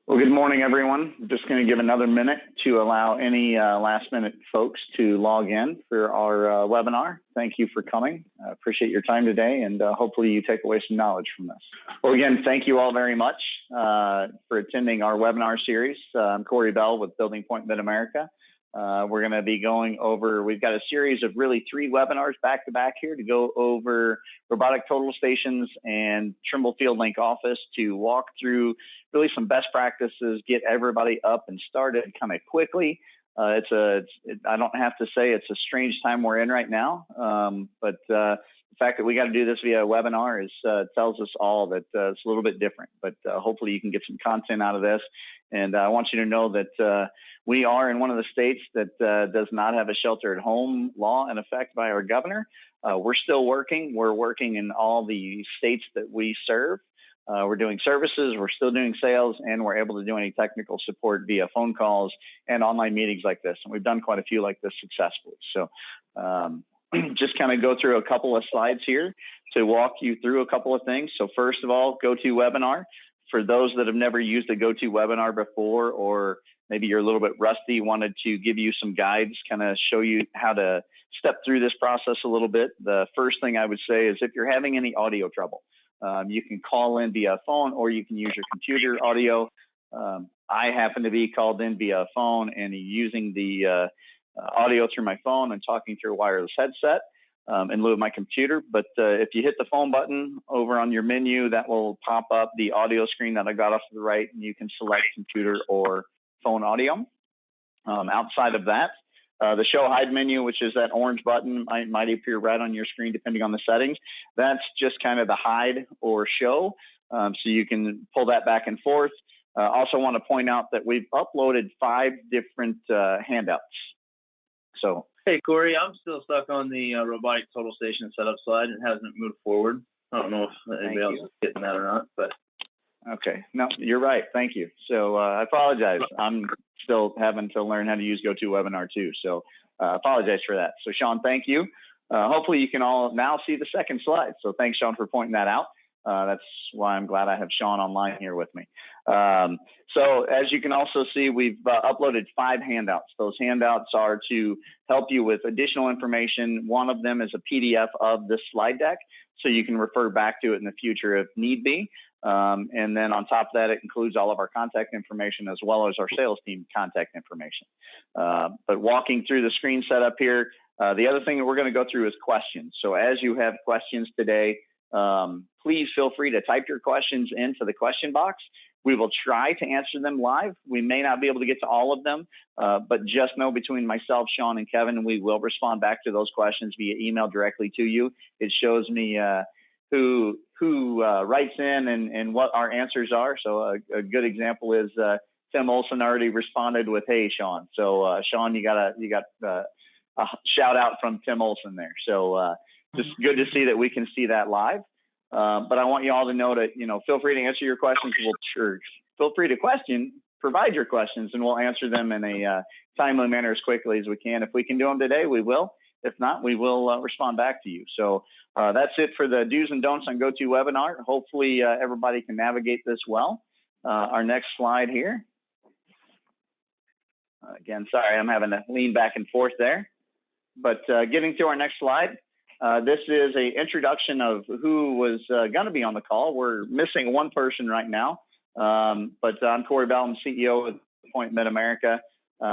Well, good morning, everyone. I'm just going to give another minute to allow any last-minute folks to log in for our webinar. Thank you for coming. I appreciate your time today, and hopefully you take away some knowledge from this. Well, again, thank you all very much for attending our webinar series. I'm Corey Bell with BuildingPoint Mid-America. We're going to be going over, we've got a series of really 3 webinars back-to-back here to go over robotic total stations and Trimble Field Link Office to walk through really some best practices, get everybody up and started kind of quickly. I don't have to say it's a strange time we're in right now, but the fact that we got to do this via a webinar tells us all that it's a little bit different, but hopefully you can get some content out of this. And I want you to know that we are in one of the states that does not have a shelter-at-home law in effect by our governor. We're still working. We're working in all the states that we serve. We're doing services, we're still doing sales, and we're able to do any technical support via phone calls and online meetings like this. And we've done quite a few like this successfully. So just kind of go through a couple of slides here to walk you through a couple of things. So first of all, GoToWebinar. For those that have never used a GoToWebinar before, or maybe you're a little bit rusty, wanted to give you some guides, kind of show you how to step through this process a little bit. The first thing I would say is if you're having any audio trouble, you can call in via phone or you can use your computer audio. I happen to be called in via phone and using the audio through my phone and talking through a wireless headset in lieu of my computer. But if you hit the phone button over on your menu, that will pop up the audio screen that I got off to the right, and you can select computer or phone audio. Outside of that, the show hide menu, which is that orange button, might appear right on your screen depending on the settings. That's just kind of the hide or show, so you can pull that back and forth. Also want to point out that we've uploaded 5 different handouts. So, hey Corey, I'm still stuck on the robotic total station setup slide. It hasn't moved forward. I don't know if anybody else is getting that or not, but. Okay, no, you're right. Thank you. So I apologize. I'm still having to learn how to use GoToWebinar too. So apologize for that. So Sean, thank you. Hopefully you can all now see the second slide. So thanks, Sean, for pointing that out. That's why I'm glad I have Sean online here with me. So as you can also see, we've uploaded 5 handouts. Those handouts are to help you with additional information. One of them is a PDF of the slide deck, so you can refer back to it in the future if need be. And then on top of that, it includes all of our contact information as well as our sales team contact information. But walking through the screen setup here, the other thing that we're going to go through is questions. So as you have questions today, please feel free to type your questions into the question box. We will try to answer them live. We may not be able to get to all of them, but just know between myself, Sean, and Kevin, we will respond back to those questions via email directly to you. It shows me who writes in and what our answers are. So a good example is Tim Olson already responded with, "Hey, Sean." So Sean, you got a shout out from Tim Olson there. So just good to see that we can see that live. But I want you all to know that, feel free to answer your questions. Feel free to provide your questions, and we'll answer them in a timely manner as quickly as we can. If we can do them today, we will. If not, we will respond back to you. So that's it for the do's and don'ts on GoToWebinar. Hopefully everybody can navigate this well. Our next slide here. Again, sorry, I'm having to lean back and forth there. But getting to our next slide. This is an introduction of who was going to be on the call. We're missing one person right now, but I'm Corey Bell, I'm CEO of Point Mid-America.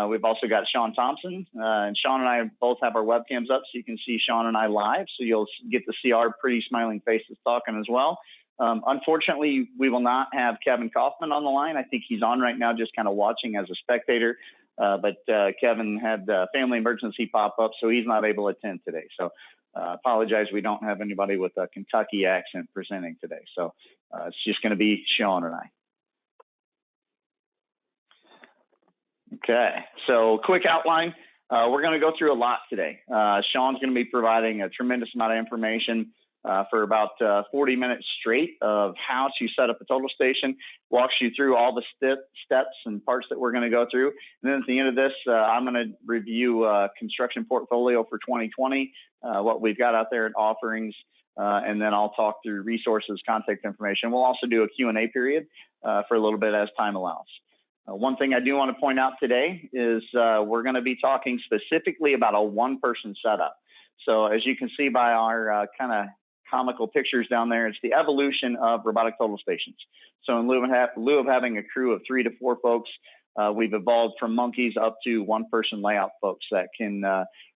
We've also got Sean Thompson, and Sean and I both have our webcams up, so you can see Sean and I live, so you'll get to see our pretty smiling faces talking as well. Unfortunately, we will not have Kevin Kaufman on the line. I think he's on right now just kind of watching as a spectator, but Kevin had a family emergency pop up, so he's not able to attend today. So apologize, we don't have anybody with a Kentucky accent presenting today. So it's just going to be Sean and I. Okay, so quick outline. We're going to go through a lot today. Sean's going to be providing a tremendous amount of information. for about 40 minutes straight of how to set up a total station, walks you through all the steps and parts that we're going to go through. And then at the end of this, I'm going to review construction portfolio for 2020, what we've got out there at offerings, and then I'll talk through resources, contact information. We'll also do a Q&A period for a little bit as time allows. One thing I do want to point out today is we're going to be talking specifically about a one-person setup. So as you can see by our kind of comical pictures down there, it's the evolution of robotic total stations. So in lieu of having a crew of 3 to 4 folks, we've evolved from monkeys up to one-person layout folks that can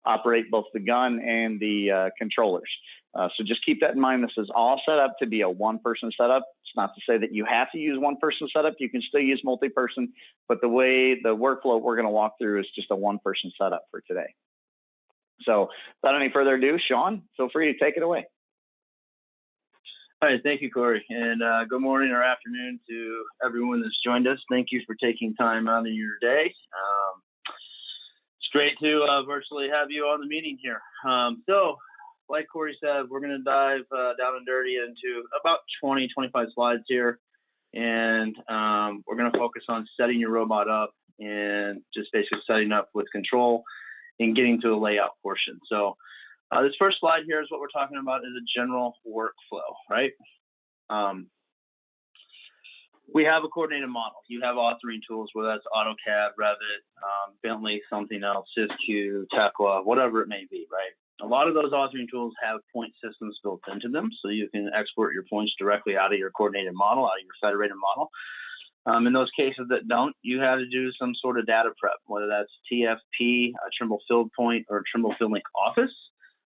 operate both the gun and the controllers. So just keep that in mind. This is all set up to be a one-person setup. It's not to say that you have to use one-person setup. You can still use multi-person, but the way the workflow we're going to walk through is just a one-person setup for today. So without any further ado, Sean, feel free to take it away. All right, thank you, Corey, and good morning or afternoon to everyone that's joined us. Thank you for taking time out of your day. It's great to virtually have you on the meeting here. So, like Corey said, we're going to dive down and dirty into about 20, 25 slides here, and we're going to focus on setting your robot up and just basically setting up with control and getting to the layout portion. So this first slide here is what we're talking about is a general workflow, right? We have a coordinated model. You have authoring tools, whether that's AutoCAD, Revit, Bentley, something else, SysQ, Tekla, whatever it may be, right? A lot of those authoring tools have point systems built into them, so you can export your points directly out of your coordinated model, out of your federated model. In those cases that don't, you have to do some sort of data prep, whether that's TFP, Trimble FieldPoint, or Trimble FieldLink Office.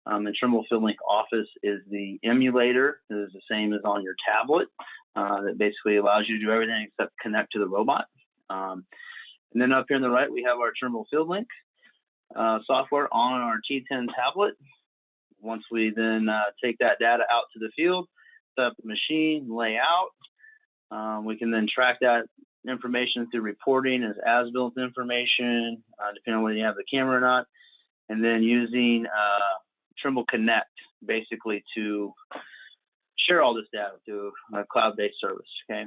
And Trimble FieldLink Office is the emulator. It is the same as on your tablet that basically allows you to do everything except connect to the robot. And then up here on the right, we have our Trimble FieldLink software on our T10 tablet. Once we then take that data out to the field, set up the machine, lay out, we can then track that information through reporting as built information, depending on whether you have the camera or not, and then using Trimble Connect basically to share all this data through a cloud-based service. Okay,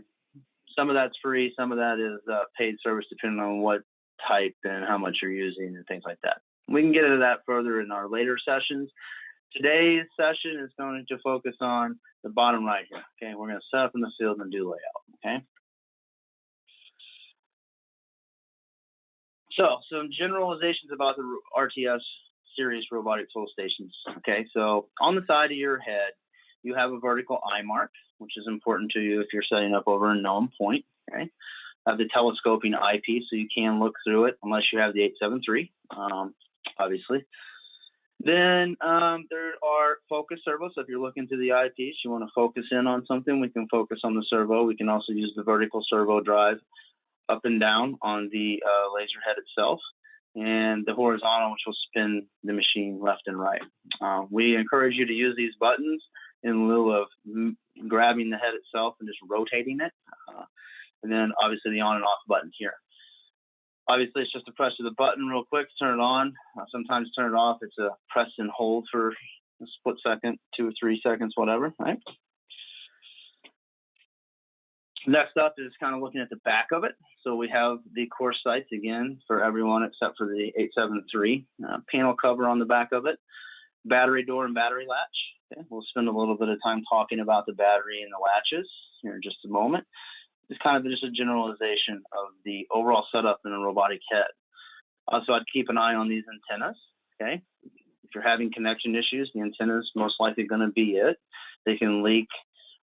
some of that's free, some of that is paid service depending on what type and how much you're using and things like that. We can get into that further in our later sessions. Today's session is going to focus on the bottom right here. Okay, we're going to set up in the field and do layout. Okay. So some generalizations about the RTS series robotic total stations. Okay, so on the side of your head, you have a vertical eye mark, which is important to you if you're setting up over a known point. Okay, have the telescoping eyepiece, so you can look through it unless you have the 873, obviously. Then there are focus servos. So if you're looking to the eyepiece, you want to focus in on something, we can focus on the servo. We can also use the vertical servo drive up and down on the laser head itself, and the horizontal, which will spin the machine left and right. We encourage you to use these buttons in lieu of grabbing the head itself and just rotating it. And then obviously the on and off button here. Obviously, it's just a press of the button real quick to turn it on. Sometimes turn it off. It's a press and hold for a split second, 2 or 3 seconds, whatever, right? Next up is kind of looking at the back of it. So we have the course sights again for everyone except for the 873. Panel cover on the back of it. Battery door and battery latch. Okay. We'll spend a little bit of time talking about the battery and the latches here in just a moment. It's kind of just a generalization of the overall setup in a robotic head. Also, I'd keep an eye on these antennas, okay? If you're having connection issues, the antenna is most likely going to be it. They can leak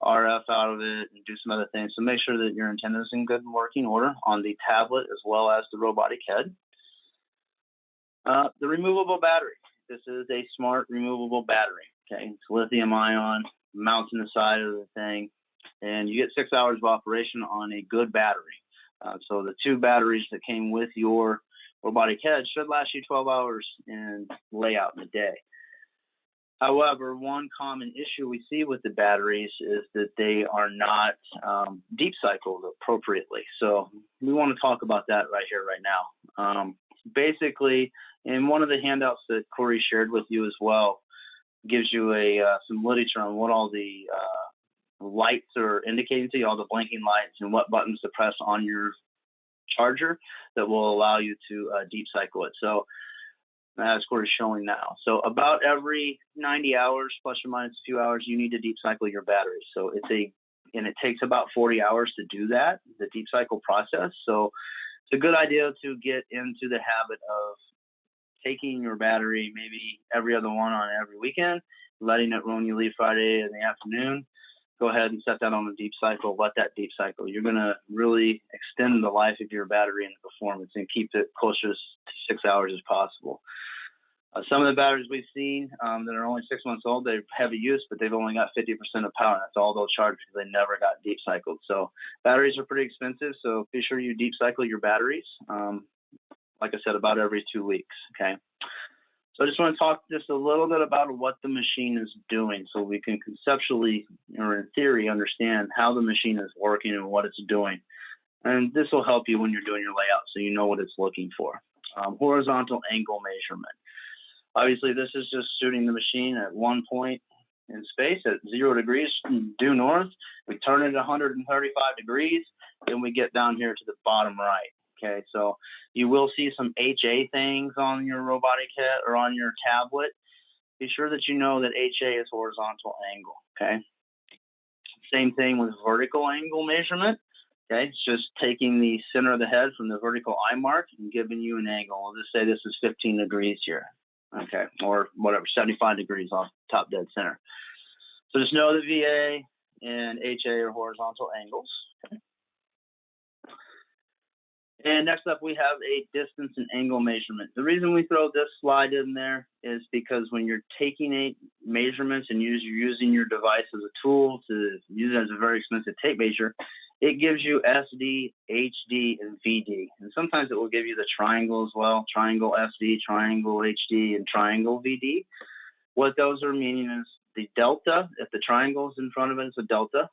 RF out of it and do some other things. So make sure that your antenna is in good working order on the tablet as well as the robotic head. The removable battery. This is a smart removable battery, okay? It's lithium ion, mounts in the side of the thing. And you get 6 hours of operation on a good battery. So the 2 batteries that came with your robotic head should last you 12 hours in layout in a day. However, one common issue we see with the batteries is that they are not deep cycled appropriately. So we want to talk about that right here, right now. Basically, in one of the handouts that Corey shared with you as well, gives you some literature on what all the lights are indicating to you, all the blinking lights, and what buttons to press on your charger that will allow you to deep cycle it. So as Corey's showing now. So about every 90 hours, plus or minus a few hours, you need to deep cycle your batteries. So and it takes about 40 hours to do that, the deep cycle process. So it's a good idea to get into the habit of taking your battery maybe every other one on every weekend, letting it run. You leave Friday in the afternoon, go ahead and set that on a deep cycle, let that deep cycle. You're going to really extend the life of your battery and the performance and keep it closest to 6 hours as possible. Some of the batteries we've seen that are only 6 months old, they're heavy use, but they've only got 50% of power. That's all they'll charge because they never got deep cycled. So batteries are pretty expensive, so be sure you deep cycle your batteries, like I said, about every 2 weeks, okay? So I just want to talk just a little bit about what the machine is doing so we can conceptually or in theory understand how the machine is working and what it's doing. And this will help you when you're doing your layout so you know what it's looking for. Horizontal angle measurement. Obviously, this is just shooting the machine at one point in space at 0 degrees due north. We turn it 135 degrees, then we get down here to the bottom right. Okay, so you will see some HA things on your robotic head or on your tablet. Be sure that you know that HA is horizontal angle, okay? Same thing with vertical angle measurement, okay? It's just taking the center of the head from the vertical eye mark and giving you an angle. I'll just say this is 15 degrees here, okay? Or whatever, 75 degrees off top dead center. So just know that VA and HA are horizontal angles, okay? And next up, we have a distance and angle measurement. The reason we throw this slide in there is because when you're taking measurements and you're using your device as a tool to use it as a very expensive tape measure, it gives you SD, HD, and VD. And sometimes it will give you the triangle as well, triangle SD, triangle HD, and triangle VD. What those are meaning is the delta, if the triangle is in front of it, it's a delta.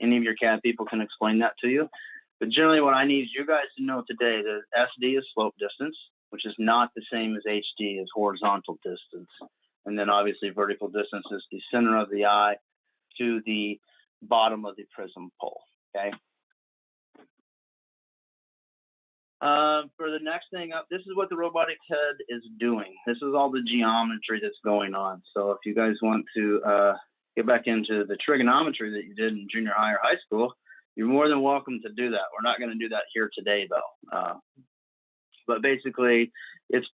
Any of your CAD people can explain that to you. But generally what I need you guys to know today that SD is slope distance, which is not the same as HD, is horizontal distance. And then obviously vertical distance is the center of the eye to the bottom of the prism pole, okay? For the next thing up, this is what the robotic head is doing. This is all the geometry that's going on. So if you guys want to get back into the trigonometry that you did in junior high or high school, you're more than welcome to do that. We're not going to do that here today, though. But basically, it's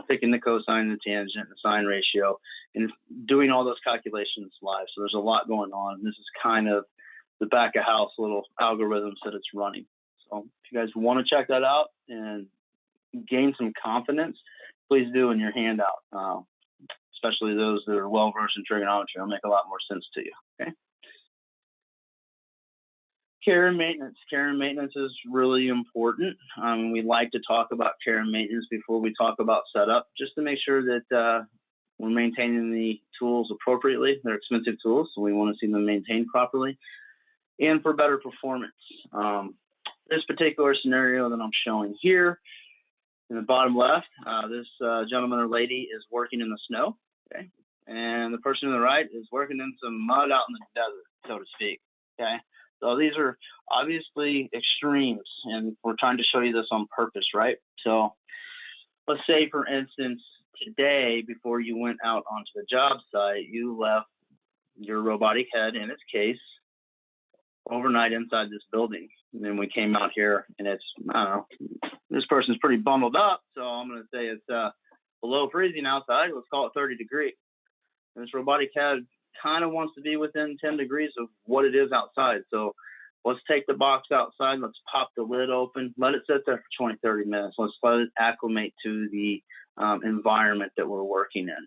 picking the cosine, the tangent, the sine ratio, and doing all those calculations live. So there's a lot going on. This is kind of the back of house little algorithms that it's running. So if you guys want to check that out and gain some confidence, please do in your handout, especially those that are well-versed in trigonometry. It'll make a lot more sense to you, okay? Care and maintenance. Care and maintenance is really important. We like to talk about care and maintenance before we talk about setup, just to make sure that we're maintaining the tools appropriately. They're expensive tools, so we want to see them maintained properly and for better performance. This particular scenario that I'm showing here in the bottom left, this gentleman or lady is working in the snow, okay? And the person on the right is working in some mud out in the desert, so to speak, okay? So these are obviously extremes, and we're trying to show you this on purpose, right? So let's say, for instance, today, before you went out onto the job site, you left your robotic head in its case overnight inside this building. And then we came out here, and it's, I don't know, this person's pretty bundled up, so I'm going to say it's below freezing outside. Let's call it 30 degrees. And this robotic head kind of wants to be within 10 degrees of what it is outside. So let's take the box outside. Let's pop the lid open. Let it sit there for 20, 30 minutes. Let's let it acclimate to the environment that we're working in.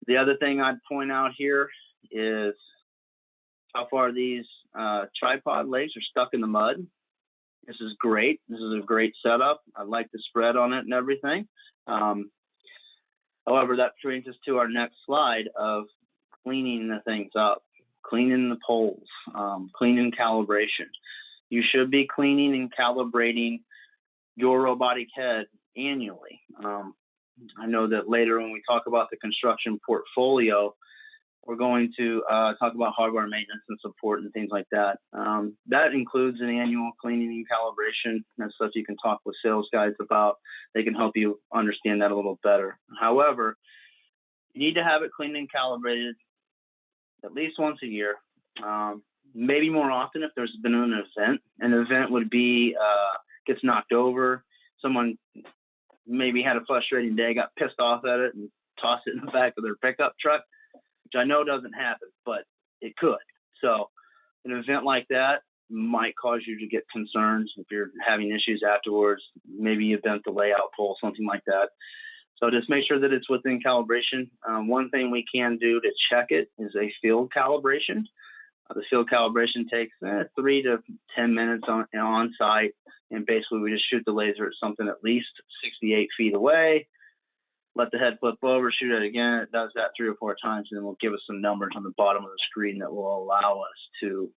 The other thing I'd point out here is how far these tripod legs are stuck in the mud. This is great. This is a great setup. I like the spread on it and everything. However, that brings us to our next slide of cleaning the things up, cleaning the poles, cleaning calibration. You should be cleaning and calibrating your robotic head annually. I know that later when we talk about the construction portfolio, we're going to talk about hardware maintenance and support and things like that. That includes an annual cleaning and calibration. That's stuff you can talk with sales guys about. They can help you understand that a little better. However, you need to have it cleaned and calibrated at least once a year, maybe more often if there's been an event. An event would be gets knocked over. Someone maybe had a frustrating day, got pissed off at it, and tossed it in the back of their pickup truck, which I know doesn't happen, but it could. So an event like that might cause you to get concerns if you're having issues afterwards. Maybe you bent the layout pole, something like that. So just make sure that it's within calibration. One thing we can do to check it is a field calibration. The field calibration takes 3 to 10 minutes on site, and basically we just shoot the laser at something at least 68 feet away, let the head flip over, shoot it again. It does that 3 or 4 times, and then will give us some numbers on the bottom of the screen that will allow us to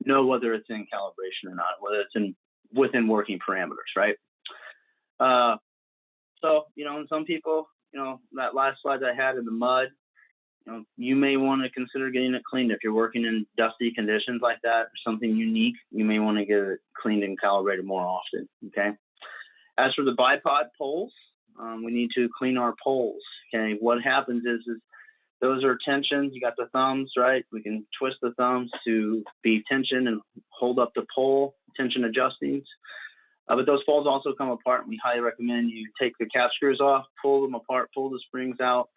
know whether it's in calibration or not, whether it's within working parameters, right? So, and some people, that last slide I had in the mud, you may want to consider getting it cleaned. If you're working in dusty conditions like that, or something unique, you may want to get it cleaned and calibrated more often, okay? As for the bipod poles, we need to clean our poles, okay? What happens is those are tensions. You got the thumbs, right? We can twist the thumbs to be tension and hold up the pole, tension adjustings. But those poles also come apart, and we highly recommend you take the cap screws off, pull them apart, pull the springs out,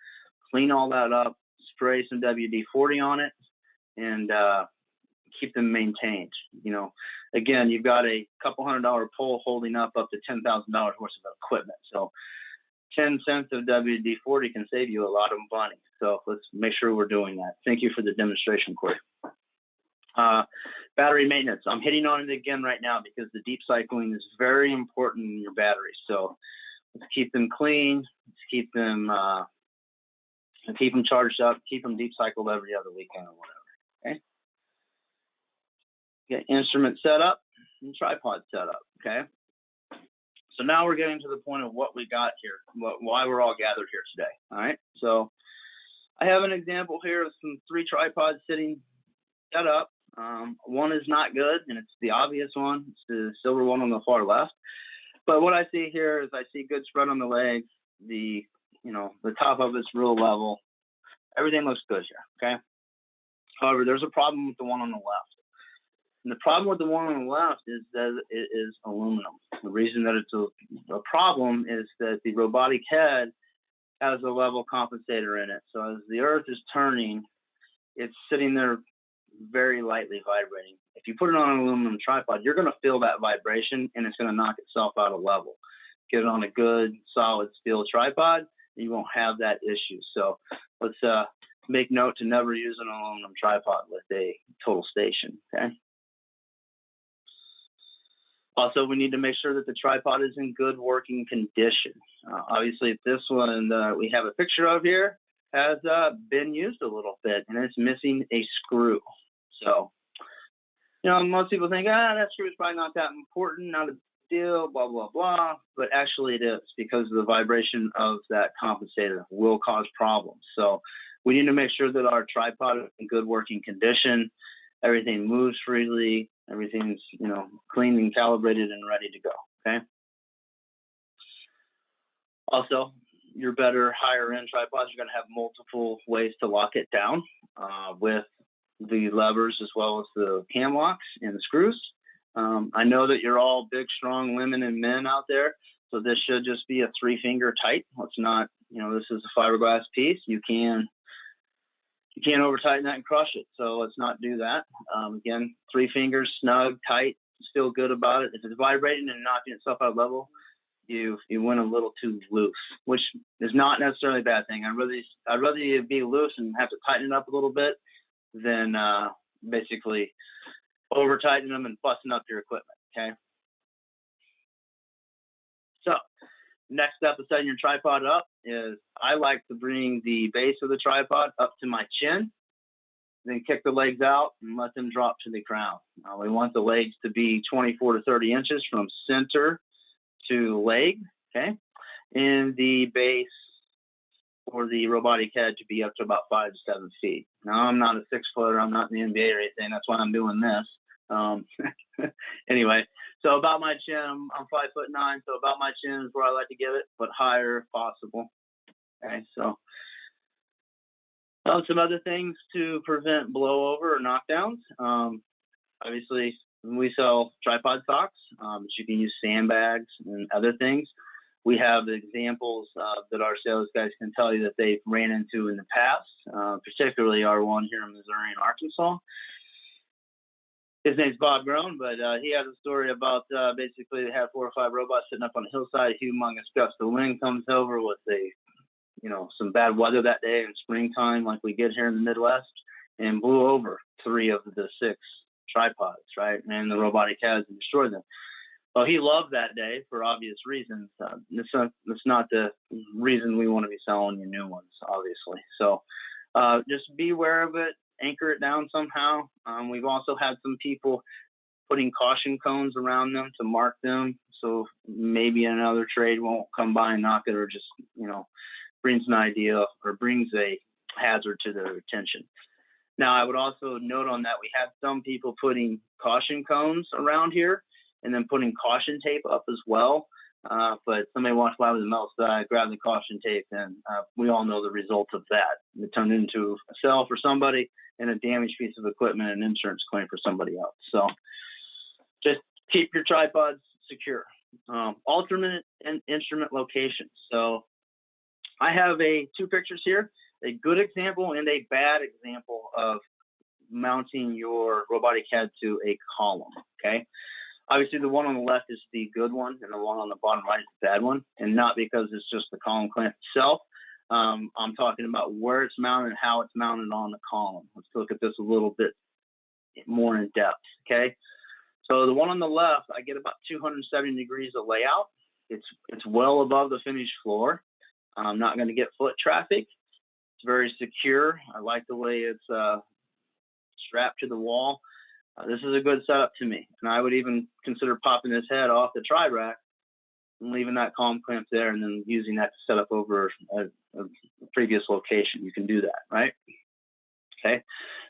clean all that up, spray some WD-40 on it, and keep them maintained. Again, you've got a couple $100 pole holding up to $10,000 worth of equipment. So 10 cents of WD-40 can save you a lot of money. So let's make sure we're doing that. Thank you for the demonstration, Corey. Battery maintenance. I'm hitting on it again right now because the deep cycling is very important in your batteries. So let's keep them clean. Let's keep them charged up. Keep them deep cycled every other weekend or whatever. Okay. Get instrument set up and tripod set up. Okay. So now we're getting to the point of what we got here, why we're all gathered here today. All right. So I have an example here of some 3 tripods sitting set up. One is not good, and it's the obvious one. It's the silver one on the far left. But what I see here is I see good spread on the legs. The top of it's real level. Everything looks good here, okay? However, there's a problem with the one on the left. And the problem with the one on the left is that it is aluminum. The reason that it's a problem is that the robotic head has a level compensator in it. So as the earth is turning, it's sitting there very lightly vibrating. If you put it on an aluminum tripod, you're going to feel that vibration, and it's going to knock itself out of level. Get it on a good, solid steel tripod, and you won't have that issue. So let's make note to never use an aluminum tripod with a total station, okay? Also, we need to make sure that the tripod is in good working condition. Obviously, this one that we have a picture of here has been used a little bit, and it's missing a screw. So, most people think, that screw is probably not that important, not a deal, blah, blah, blah. But actually it is, because the vibration of that compensator will cause problems. So we need to make sure that our tripod is in good working condition. Everything moves freely. Everything's, clean and calibrated and ready to go, okay? Also, your better higher end tripods are going to have multiple ways to lock it down with the levers as well as the cam locks and the screws. I know that you're all big, strong women and men out there, so this should just be a 3-finger tight. Let's not, this is a fiberglass piece. You can't over tighten that and crush it. So let's not do that. Again, 3 fingers, snug, tight, feel good about it. If it's vibrating and knocking itself out of level, you went a little too loose, which is not necessarily a bad thing. I'd rather you be loose and have to tighten it up a little bit than basically over tightening them and busting up your equipment, okay? So next step of setting your tripod up is I like to bring the base of the tripod up to my chin, then kick the legs out and let them drop to the ground. We want the legs to be 24 to 30 inches from center to leg, okay? in the base for the robotic head to be up to about 5 to 7 feet. Now, I'm not a 6-footer. I'm not in the NBA or anything. That's why I'm doing this. Anyway, so about my chin, I'm 5'9", so about my chin is where I like to get it, but higher if possible. Okay, so some other things to prevent blowover or knockdowns. Obviously, we sell tripod socks, but you can use sandbags and other things. We have examples that our sales guys can tell you that they've ran into in the past, particularly our one here in Missouri and Arkansas. His name's Bob Grown, but he has a story about basically they had 4 or 5 robots sitting up on a hillside. A humongous gust of wind comes over with some bad weather that day in springtime, like we get here in the Midwest, and blew over 3 of the 6 tripods, right? And the robotic heads and destroyed them. Well, he loved that day for obvious reasons. It's not the reason we want to be selling you new ones, obviously. So just be aware of it, anchor it down somehow. We've also had some people putting caution cones around them to mark them, so maybe another trade won't come by and knock it, or just brings an idea or brings a hazard to their attention. Now, I would also note on that we had some people putting caution cones around here and then putting caution tape up as well. But somebody walked by with a metal side, grabbed the caution tape, and we all know the result of that. It turned into a sale for somebody and a damaged piece of equipment and an insurance claim for somebody else. So just keep your tripods secure. Alternate instrument locations. So I have 2 pictures here, a good example and a bad example of mounting your robotic head to a column, okay? Obviously, the one on the left is the good one, and the one on the bottom right is the bad one, and not because it's just the column clamp itself. I'm talking about where it's mounted and how it's mounted on the column. Let's look at this a little bit more in depth, okay? So the one on the left, I get about 270 degrees of layout. It's well above the finished floor. I'm not going to get foot traffic. It's very secure. I like the way it's strapped to the wall. This is a good setup to me, and I would even consider popping this head off the tri-rack and leaving that column clamp there and then using that to set up over a previous location. You can do that, right? Okay.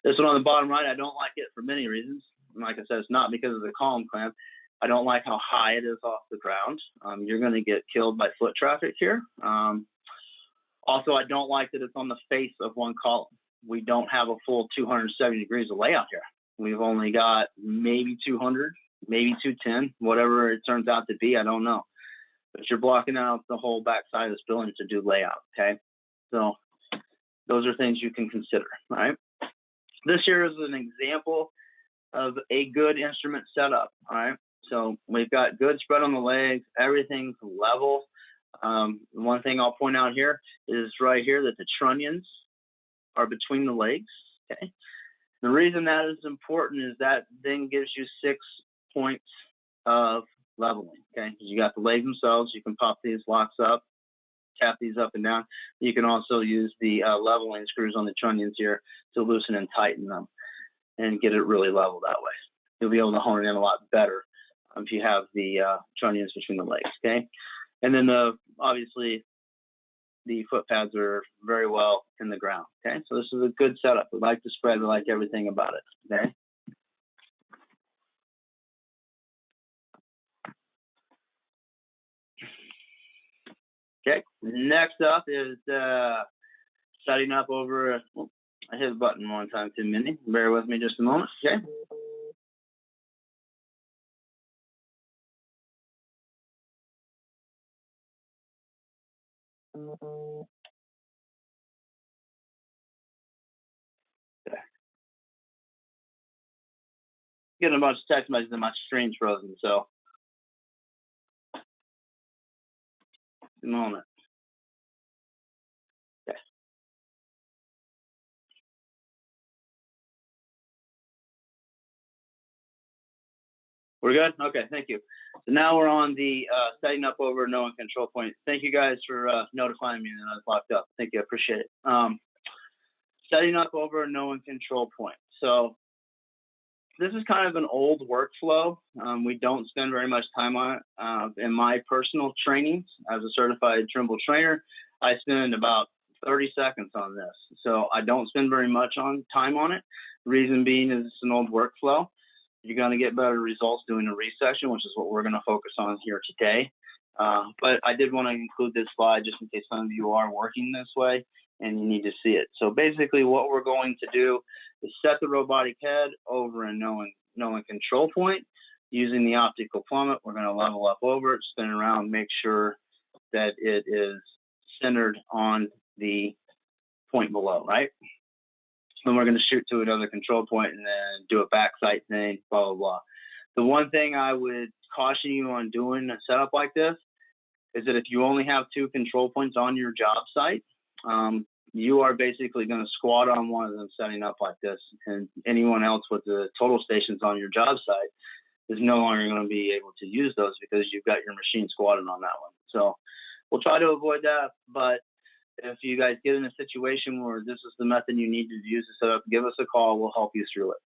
This one on the bottom right, I don't like it for many reasons. Like I said, it's not because of the column clamp. I don't like how high it is off the ground. You're going to get killed by foot traffic here. Also, I don't like that it's on the face of one column. We don't have a full 270 degrees of layout here. We've only got maybe 200, maybe 210, whatever it turns out to be. I don't know. But you're blocking out the whole backside of this building to do layout, okay? So those are things you can consider, all right? This here is an example of a good instrument setup, all right? So we've got good spread on the legs. Everything's level. One thing I'll point out here is right here that the trunnions are between the legs, okay? The reason that is important is that then gives you 6 points of leveling, okay? You got the legs themselves. You can pop these locks up, tap these up and down. You can also use the leveling screws on the trunnions here to loosen and tighten them and get it really level that way. You'll be able to hone it in a lot better if you have the trunnions between the legs, okay? And then obviously the foot pads are very well in the ground, okay? So this is a good setup. We like the spread. We like everything about it, okay? Okay, next up is setting up over, I hit the button one time too many. Bear with me just a moment, okay? Getting a bunch of text messages and my screen's frozen, so a moment. Okay. We're good? Okay, thank you. So now we're on the setting up over known control point. Thank you guys for notifying me that I was locked up. Thank you, I appreciate it. Setting up over a known control point. So this is kind of an old workflow. We don't spend very much time on it. In my personal trainings as a certified Trimble trainer, I spend about 30 seconds on this. So I don't spend very much time on it. Reason being is it's an old workflow. You're going to get better results doing a resection, which is what we're going to focus on here today. But I did want to include this slide just in case some of you are working this way and you need to see it. So basically what we're going to do is set the robotic head over a known control point. Using the optical plummet, we're going to level up over it, spin around, make sure that it is centered on the point below, right? Then we're going to shoot to another control point and then do a backside thing, blah, blah, blah. The one thing I would caution you on doing a setup like this is that if you only have 2 control points on your job site, you are basically going to squat on one of them setting up like this, and anyone else with the total stations on your job site is no longer going to be able to use those because you've got your machine squatted on that one. So we'll try to avoid that, but if you guys get in a situation where this is the method you need to use to set up, give us a call. We'll help you through it.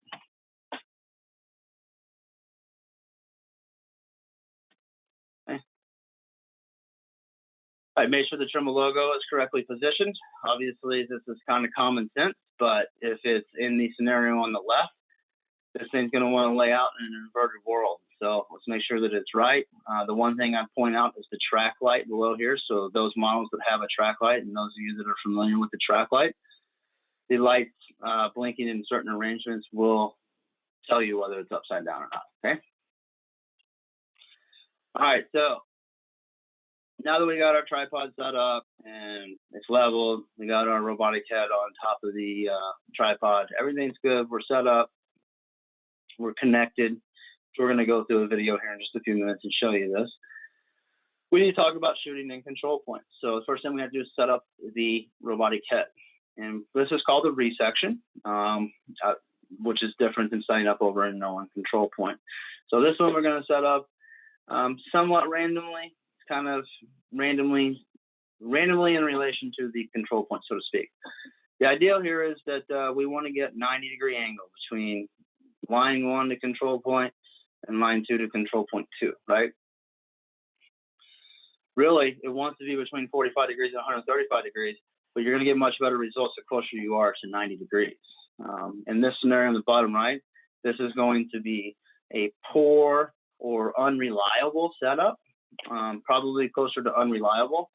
I made sure the Trimble logo is correctly positioned. Obviously, this is kind of common sense, but if it's in the scenario on the left, this thing's going to want to lay out in an inverted world. So let's make sure that it's right. The one thing I'd point out is the track light below here. So those models that have a track light, and those of you that are familiar with the track light, the lights blinking in certain arrangements will tell you whether it's upside down or not, okay? All right, so now that we got our tripod set up and it's leveled, we got our robotic head on top of the tripod, everything's good, we're set up, we're connected. So we're gonna go through a video here in just a few minutes and show you this. We need to talk about shooting and control points. So the first thing we have to do is set up the robotic head. And this is called a resection, which is different than setting up over a known control point. So this one we're gonna set up somewhat randomly. Kind of randomly in relation to the control point, so to speak. The ideal here is that we want to get 90-degree angle between line 1 to control point and line 2 to control point 2, right? Really, it wants to be between 45 degrees and 135 degrees, but you're going to get much better results the closer you are to 90 degrees. In this scenario on the bottom right, this is going to be a poor or unreliable setup. Probably closer to unreliable.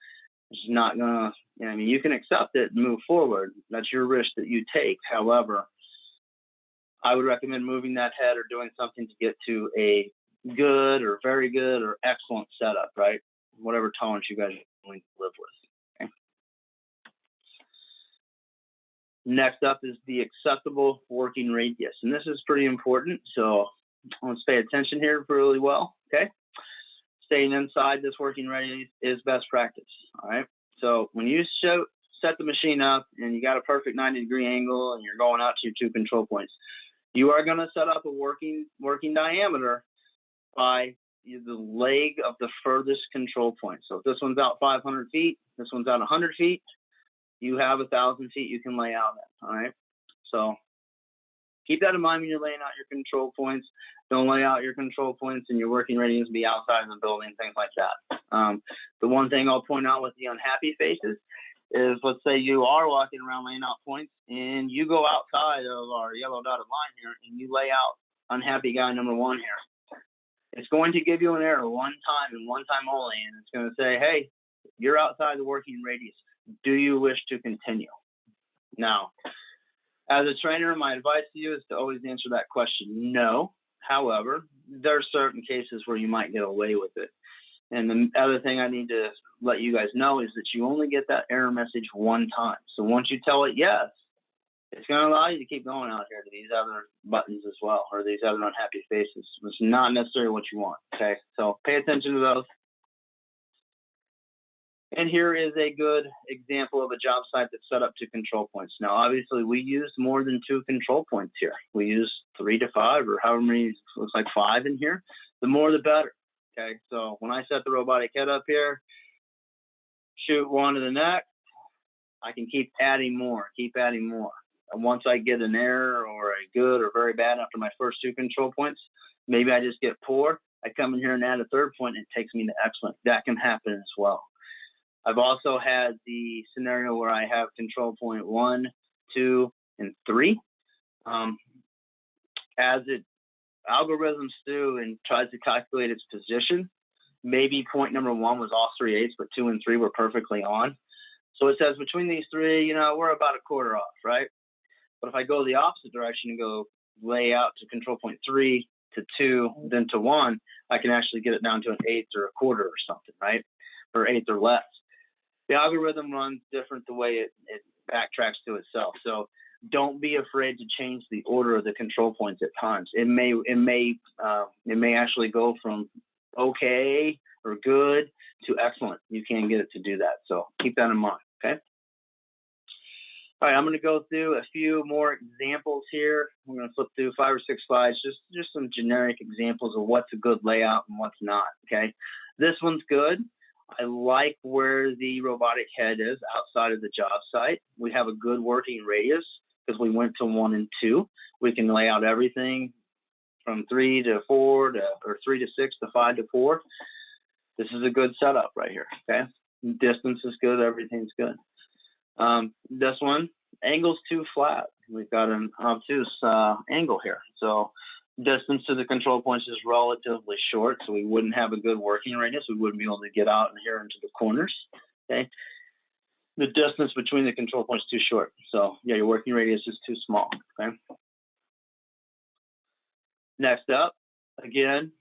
It's not gonna, I mean, you can accept it and move forward. That's your risk that you take. However, I would recommend moving that head or doing something to get to a good or very good or excellent setup, right? Whatever tolerance you guys are willing to live with. Okay? Next up is the acceptable working radius. And this is pretty important. So let's pay attention here really well, okay? Staying inside this working radius is best practice, all right? So when you set the machine up and you got a perfect 90-degree angle and you're going out to your 2 control points, you are going to set up a working diameter by the leg of the furthest control point. So if this one's out 500 feet, this one's out 100 feet, you have 1,000 feet you can lay out at, all right? So keep that in mind when you're laying out your control points. Don't lay out your control points and your working radius be outside of the building, things like that. The one thing I'll point out with the unhappy faces is, let's say you are walking around laying out points and you go outside of our yellow dotted line here and you lay out unhappy guy number 1 here. It's going to give you an error one time and one time only, and it's going to say, hey, you're outside the working radius. Do you wish to continue? Now, as a trainer, my advice to you is to always answer that question, no. However, there are certain cases where you might get away with it. And the other thing I need to let you guys know is that you only get that error message one time. So once you tell it yes, it's going to allow you to keep going out here to these other buttons as well, or these other unhappy faces. It's not necessarily what you want, okay? So pay attention to those. And here is a good example of a job site that's set up to control points. Now, obviously, we use more than 2 control points here. We use 3 to 5, or however many, looks like 5 in here. The more, the better, okay? So when I set the robotic head up here, shoot one to the next, I can keep adding more, once I get an error or a good or very bad after my first 2 control points, maybe I just get poor. I come in here and add a 3rd point, and it takes me to excellent. That can happen as well. I've also had the scenario where I have control point 1, 2, and 3. As it algorithms through and tries to calculate its position, maybe point number 1 was off 3/8, but 2 and 3 were perfectly on. So it says between these 3, we're about a quarter off, right? But if I go the opposite direction and go lay out to control point 3 to 2, then to 1, I can actually get it down to an 1/8 or a quarter or something, right? Or 1/8 or less. The algorithm runs different the way it backtracks to itself. So don't be afraid to change the order of the control points at times. It may actually go from okay or good to excellent. You can get it to do that. So keep that in mind, okay? All right, I'm going to go through a few more examples here. We're going to flip through 5 or 6 slides, just some generic examples of what's a good layout and what's not, okay? This one's good. I like where the robotic head is outside of the job site. We have a good working radius because we went to 1 and 2. We can lay out everything from 3 to 4 or 3 to 6 to 5 to 4. This is a good setup right here, okay? Distance is good, everything's good. This one, angle's too flat. We've got an obtuse angle here. So distance to the control points is relatively short, so we wouldn't have a good working radius. We wouldn't be able to get out and here into the corners, okay? The distance between the control points is too short. So yeah, your working radius is too small, okay? Next up, again,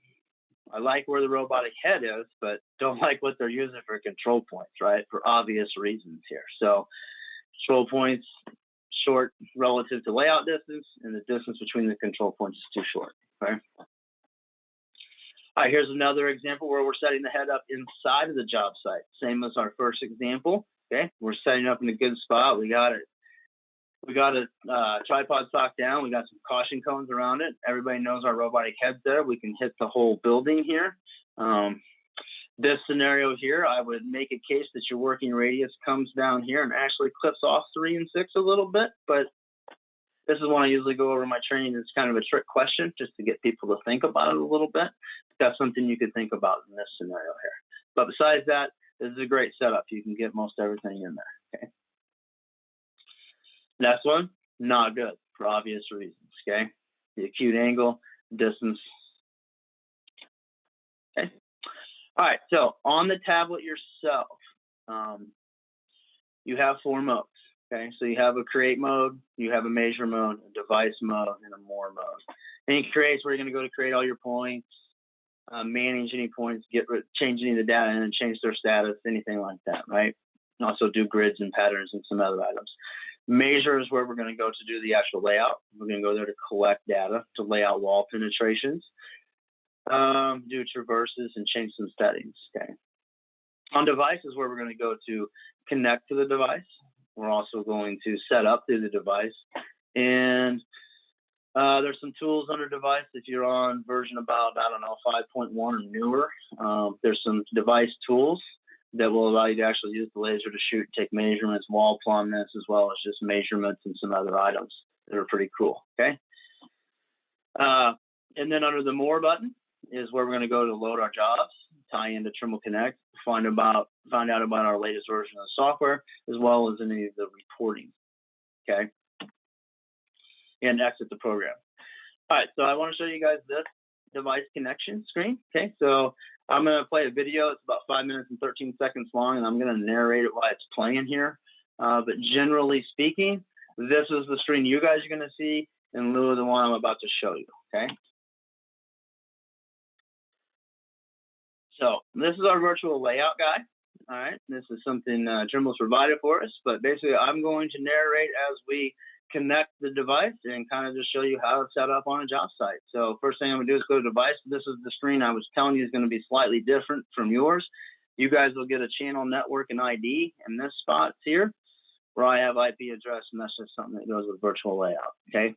I like where the robotic head is, but don't like what they're using for control points, right? For obvious reasons here. So control points short relative to layout distance, and the distance between the control points is too short, okay? All right, here's another example where we're setting the head up inside of the job site. Same as our first example, okay? We're setting up in a good spot. We got a tripod stock down. We got some caution cones around it. Everybody knows our robotic head's there. We can hit the whole building here. This scenario here, I would make a case that your working radius comes down here and actually clips off 3 and 6 a little bit. But this is one I usually go over in my training. It's kind of a trick question just to get people to think about it a little bit. That's something you could think about in this scenario here. But besides that, this is a great setup. You can get most everything in there, okay? Next one, not good for obvious reasons, okay? The acute angle, distance, okay? All right, so on the tablet yourself, you have 4 modes, okay? So you have a create mode, you have a measure mode, a device mode, and a more mode. And in create's where you're gonna go to create all your points, manage any points, change any of the data and change their status, anything like that, right? And also do grids and patterns and some other items. Measure is where we're going to go to do the actual layout. We're going to go there to collect data, to lay out wall penetrations, do traverses, and change some settings, okay? On device is where we're going to go to connect to the device. We're also going to set up through the device. And there's some tools under device. If you're on version about, 5.1 or newer, there's some device tools that will allow you to actually use the laser to shoot, take measurements, wall plumbness, as well as just measurements and some other items that are pretty cool, okay? And then under the More button is where we're going to go to load our jobs, tie into Trimble Connect, find out about our latest version of the software, as well as any of the reporting, okay? And exit the program. All right, so I want to show you guys this device connection screen, okay? So I'm going to play a video. It's about 5 minutes and 13 seconds long, and I'm going to narrate it while it's playing here. But generally speaking, this is the screen you guys are going to see in lieu of the one I'm about to show you, okay? So this is our virtual layout guide, all right? This is something Trimble's provided for us, but basically I'm going to narrate as we connect the device and kind of just show you how it's set up on a job site. So first thing I'm gonna do is go to device. This is the screen I was telling you is gonna be slightly different from yours. You guys will get a channel, network, and ID in this spot here where I have IP address, and that's just something that goes with virtual layout, okay?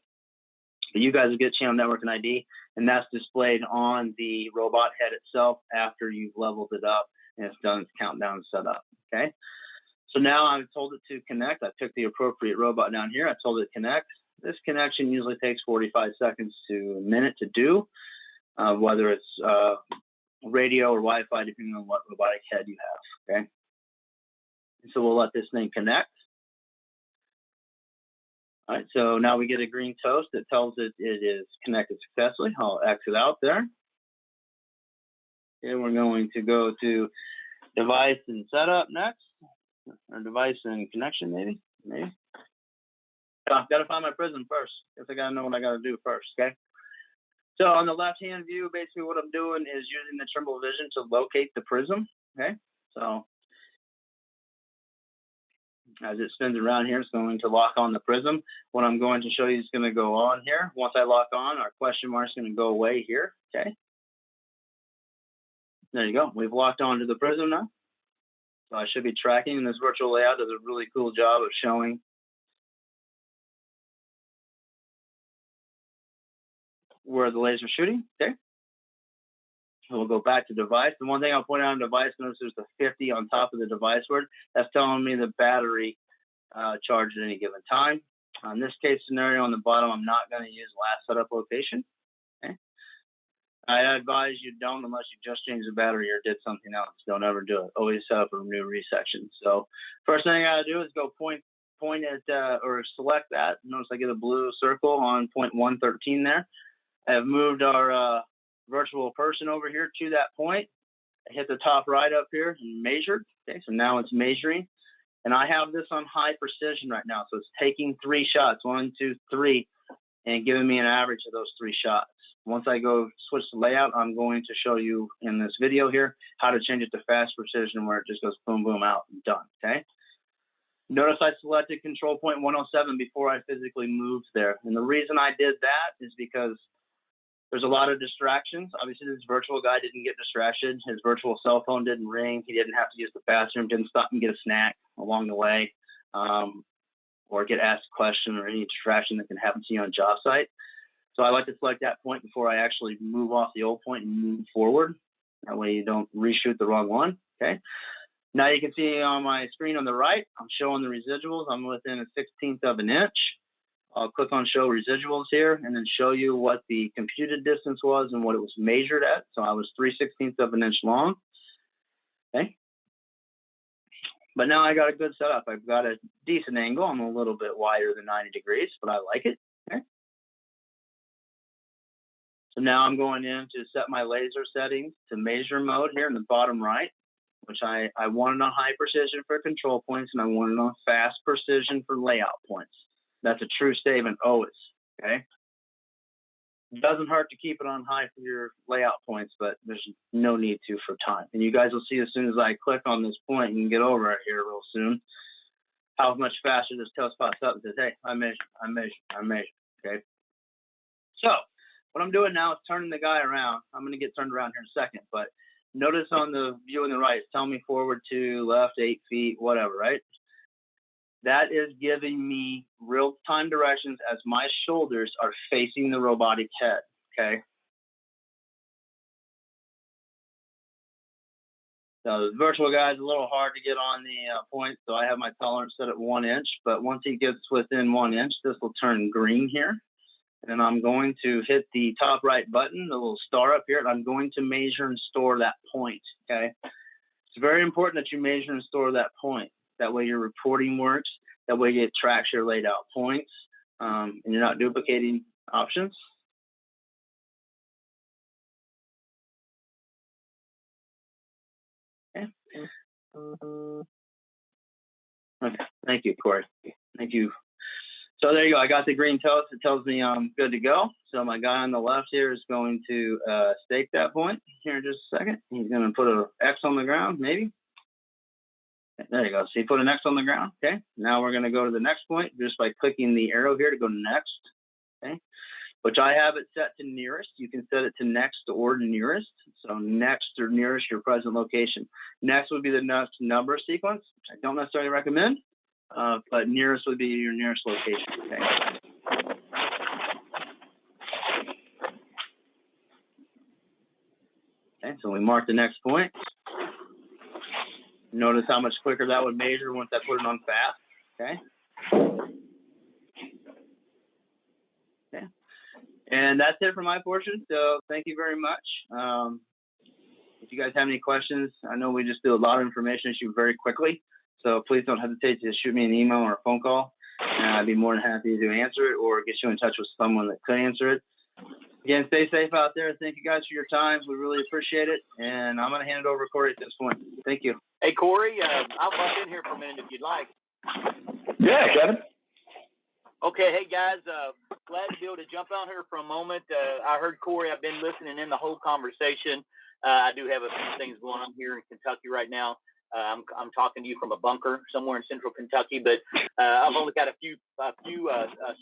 But you guys will get channel, network, and ID, and that's displayed on the robot head itself after you've leveled it up and it's done its countdown set up, okay? So now I've told it to connect. I picked the appropriate robot down here. I told it to connect. This connection usually takes 45 seconds to a minute to do, whether it's radio or Wi-Fi, depending on what robotic head you have, okay? So we'll let this thing connect. All right, so now we get a green toast that tells it it is connected successfully. I'll exit out there. And we're going to go to device and setup next, or device and connection, maybe. I've got to find my prism first. Guess I got to know what I got to do first, okay? So on the left-hand view, basically what I'm doing is using the Trimble Vision to locate the prism, okay? So as it spins around here, it's going to lock on the prism. What I'm going to show you is going to go on here. Once I lock on, our question mark is going to go away here, okay? There you go. We've locked onto the prism now. So I should be tracking, and this virtual layout does a really cool job of showing where the laser is shooting, okay? So we'll go back to device. The one thing I'll point out on device, notice there's the 50 on top of the device word. That's telling me the battery charged at any given time. On this case scenario on the bottom, I'm not going to use last setup location, okay? I advise you don't unless you just changed the battery or did something else. Don't ever do it. Always set up a new resection. So first thing I got to do is go point at or select that. Notice I get a blue circle on point 113 there. I have moved our virtual person over here to that point. I hit the top right up here and measured. Okay, so now it's measuring. And I have this on high precision right now. So it's taking 3 shots, 1, 2, 3, and giving me an average of those 3 shots. Once I go switch the layout, I'm going to show you in this video here how to change it to fast precision where it just goes boom, boom, out, and done, okay? Notice I selected control point 107 before I physically moved there. And the reason I did that is because there's a lot of distractions. Obviously, this virtual guy didn't get distracted. His virtual cell phone didn't ring. He didn't have to use the bathroom, didn't stop and get a snack along the way, or get asked a question or any distraction that can happen to you on a job site. So I like to select that point before I actually move off the old point and move forward. That way you don't reshoot the wrong one, okay? Now you can see on my screen on the right, I'm showing the residuals. I'm within a 1/16 of an inch. I'll click on show residuals here and then show you what the computed distance was and what it was measured at. So I was 3/16 of an inch long, okay? But now I got a good setup. I've got a decent angle. I'm a little bit wider than 90 degrees, but I like it, okay? So now I'm going in to set my laser settings to measure mode here in the bottom right, which I want it on high precision for control points, and I want it on fast precision for layout points. That's a true statement always, okay? It doesn't hurt to keep it on high for your layout points, but there's no need to for time. And you guys will see as soon as I click on this point and get over it here real soon, how much faster this toast pops up and says, hey, I measured, okay? So what I'm doing now is turning the guy around. I'm going to get turned around here in a second, but notice on the view on the right, it's telling me forward to left, 8 feet, whatever, right? That is giving me real-time directions as my shoulders are facing the robotic head, okay? So the virtual guy is a little hard to get on the point, so I have my tolerance set at 1 inch, but once he gets within 1 inch, this will turn green here. And I'm going to hit the top right button, the little star up here, and I'm going to measure and store that point, okay? It's very important that you measure and store that point. That way your reporting works. That way it tracks your laid out points, and you're not duplicating options. Okay. Okay. Thank you, Corey. Thank you. So there you go. I got the green toast. It tells me I'm good to go. So my guy on the left here is going to stake that point here in just a second. He's going to put an X on the ground, maybe. There you go. So you put an X on the ground, okay? Now we're going to go to the next point just by clicking the arrow here to go next, okay? Which I have it set to nearest. You can set it to next or nearest. So next or nearest your present location. Next would be the next number sequence, which I don't necessarily recommend, but nearest would be your nearest location, okay? Okay, so we mark the next point. Notice how much quicker that would measure once I put it on fast. Okay. Okay. And that's it for my portion. So thank you very much. If you guys have any questions, I know we just do a lot of information issue very quickly. So please don't hesitate to shoot me an email or a phone call. And I'd be more than happy to answer it or get you in touch with someone that could answer it. Again, stay safe out there. Thank you guys for your time. We really appreciate it. And I'm going to hand it over to Corey at this point. Thank you. Hey, Corey, I'll butt in here for a minute if you'd like. Yeah, Kevin. Okay, hey guys, glad to be able to jump on here for a moment. I heard Corey, I've been listening in the whole conversation. I do have a few things going on here in Kentucky right now. I'm talking to you from a bunker somewhere in central Kentucky, but I've only got a few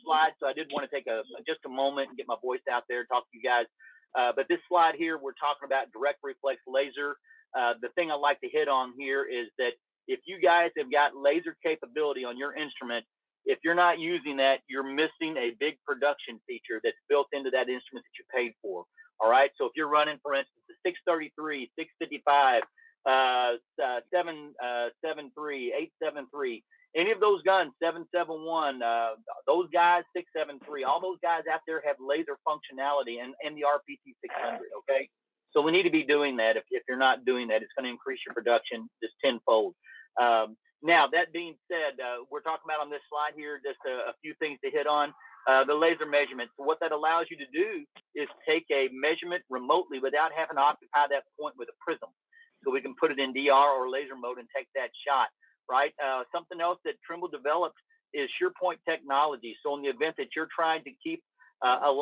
slides, so I did want to take just a moment and get my voice out there, talk to you guys. But this slide here, we're talking about direct reflex laser. The thing I'd like to hit on here is that if you guys have got laser capability on your instrument, if you're not using that, you're missing a big production feature that's built into that instrument that you paid for. All right. So if you're running, for instance, a 633, 655, 773, 873, any of those guns, 771, those guys, 673, all those guys out there have laser functionality and the RPT 600. Okay. So we need to be doing that. If you're not doing that, it's going to increase your production just tenfold. Now, that being said, we're talking about on this slide here, just a few things to hit on. The laser measurement. So what that allows you to do is take a measurement remotely without having to occupy that point with a prism. So we can put it in DR or laser mode and take that shot, right? Something else that Trimble developed is shear point technology. So in the event that you're trying to keep a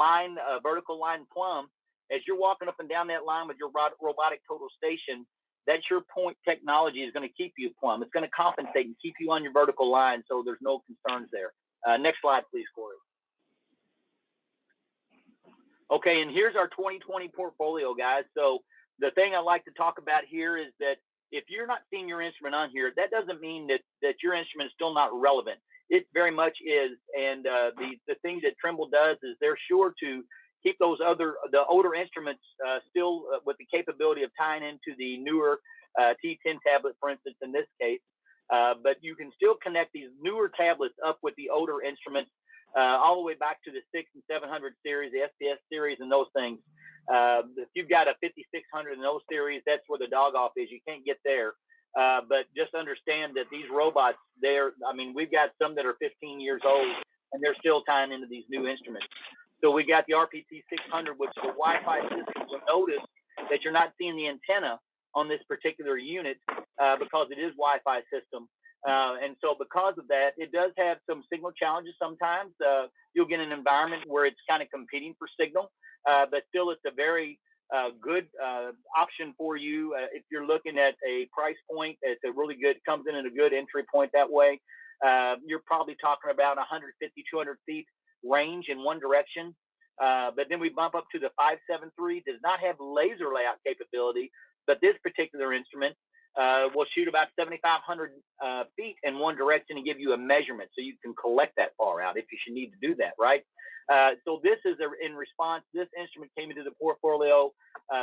vertical line plumb, as you're walking up and down that line with your robotic total station, that shear point technology is going to keep you plumb. It's going to compensate and keep you on your vertical line, so there's no concerns there. Next slide, please, Corey. Okay, and here's our 2020 portfolio, guys. So the thing I like to talk about here is that if you're not seeing your instrument on here, that doesn't mean that your instrument is still not relevant. It very much is, and the things that Trimble does is they're sure to keep the older instruments still with the capability of tying into the newer T10 tablet, for instance, in this case. But you can still connect these newer tablets up with the older instruments all the way back to the 600 and 700 series, the SPS series, and those things. If you've got a 5600 in those series, that's where the dog off is. You can't get there. But just understand that these robots, we've got some that are 15 years old, and they're still tying into these new instruments. So we got the RPT 600, which is a Wi-Fi system. You'll notice that you're not seeing the antenna on this particular unit because it is Wi-Fi system. And so because of that, it does have some signal challenges sometimes. You'll get an environment where it's kind of competing for signal, but still it's a very good option for you. If you're looking at a price point, it's a really good, comes in at a good entry point that way. You're probably talking about 150, 200 feet range in one direction. But then we bump up to the 573, does not have laser layout capability, but this particular instrument will shoot about 7,500 feet in one direction and give you a measurement, so you can collect that far out if you should need to do that, right? So this is in response. This instrument came into the portfolio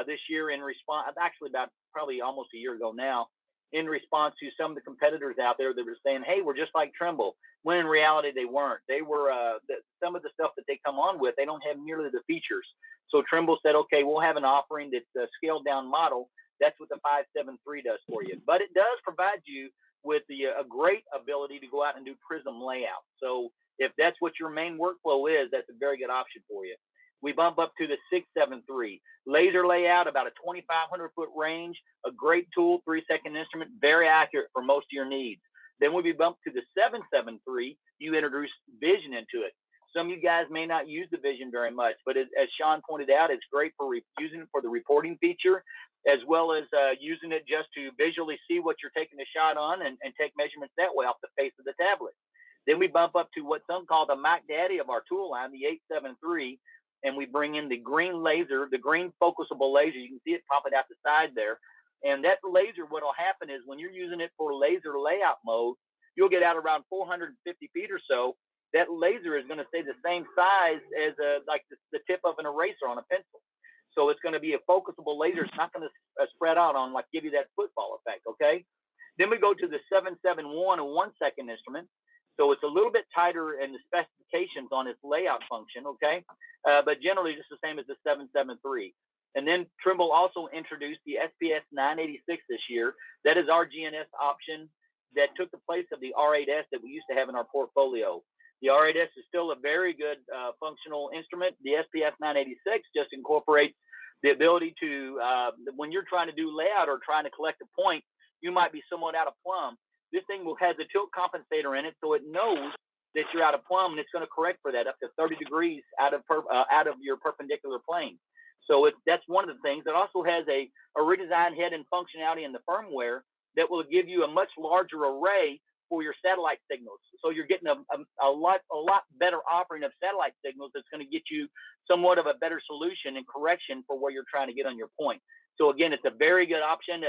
this year in response, actually about probably almost a year ago now, in response to some of the competitors out there that were saying, hey, we're just like Trimble, when in reality they weren't. They were, some of the stuff that they come on with, they don't have nearly the features. So Trimble said, okay, we'll have an offering that's a scaled down model. That's what the 573 does for you. But it does provide you with a great ability to go out and do prism layout. So if that's what your main workflow is, that's a very good option for you. We bump up to the 673. Laser layout, about a 2,500 foot range, a great tool, 3-second instrument, very accurate for most of your needs. Then when we bump to the 773, you introduce vision into it. Some of you guys may not use the vision very much, but as Sean pointed out, it's great for using it for the reporting feature, as well as using it just to visually see what you're taking a shot on and take measurements that way off the face of the tablet. Then we bump up to what some call the Mac Daddy of our tool line, the 873, and we bring in the green laser, the green focusable laser. You can see it popping out the side there. And that laser, what will happen is when you're using it for laser layout mode, you'll get out around 450 feet or so. That laser is going to stay the same size as like the tip of an eraser on a pencil. So it's going to be a focusable laser. It's not going to spread out on, like, give you that football effect, okay? Then we go to the 771, a 1-second instrument. So it's a little bit tighter in the specifications on its layout function, okay? But generally just the same as the 773. And then Trimble also introduced the SPS 986 this year. That is our GNS option that took the place of the R8S that we used to have in our portfolio. The R8S is still a very good functional instrument. The SPS 986 just incorporates the ability to, when you're trying to do layout or trying to collect a point, you might be somewhat out of plumb. This thing has a tilt compensator in it, so it knows that you're out of plumb, and it's going to correct for that up to 30 degrees out of your perpendicular plane. So that's one of the things. It also has a redesigned head and functionality in the firmware that will give you a much larger array for your satellite signals. So you're getting a lot better offering of satellite signals that's going to get you somewhat of a better solution and correction for where you're trying to get on your point. So again, it's a very good option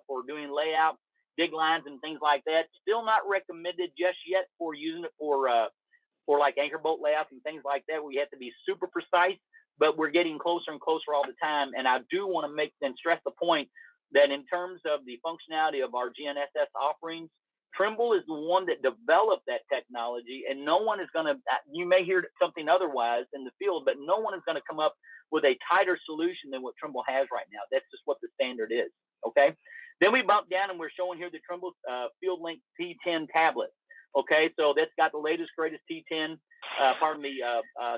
for doing layout, dig lines and things like that. Still not recommended just yet for using it for like anchor bolt layouts and things like that, where you have to be super precise, but we're getting closer and closer all the time. And I do want to make and stress the point that in terms of the functionality of our GNSS offerings, Trimble is the one that developed that technology, and no one is going to, you may hear something otherwise in the field, but no one is going to come up with a tighter solution than what Trimble has right now. That's just what the standard is, okay? Then we bump down and we're showing here the Trimble FieldLink T10 tablet, okay? So that's got the latest, greatest T10,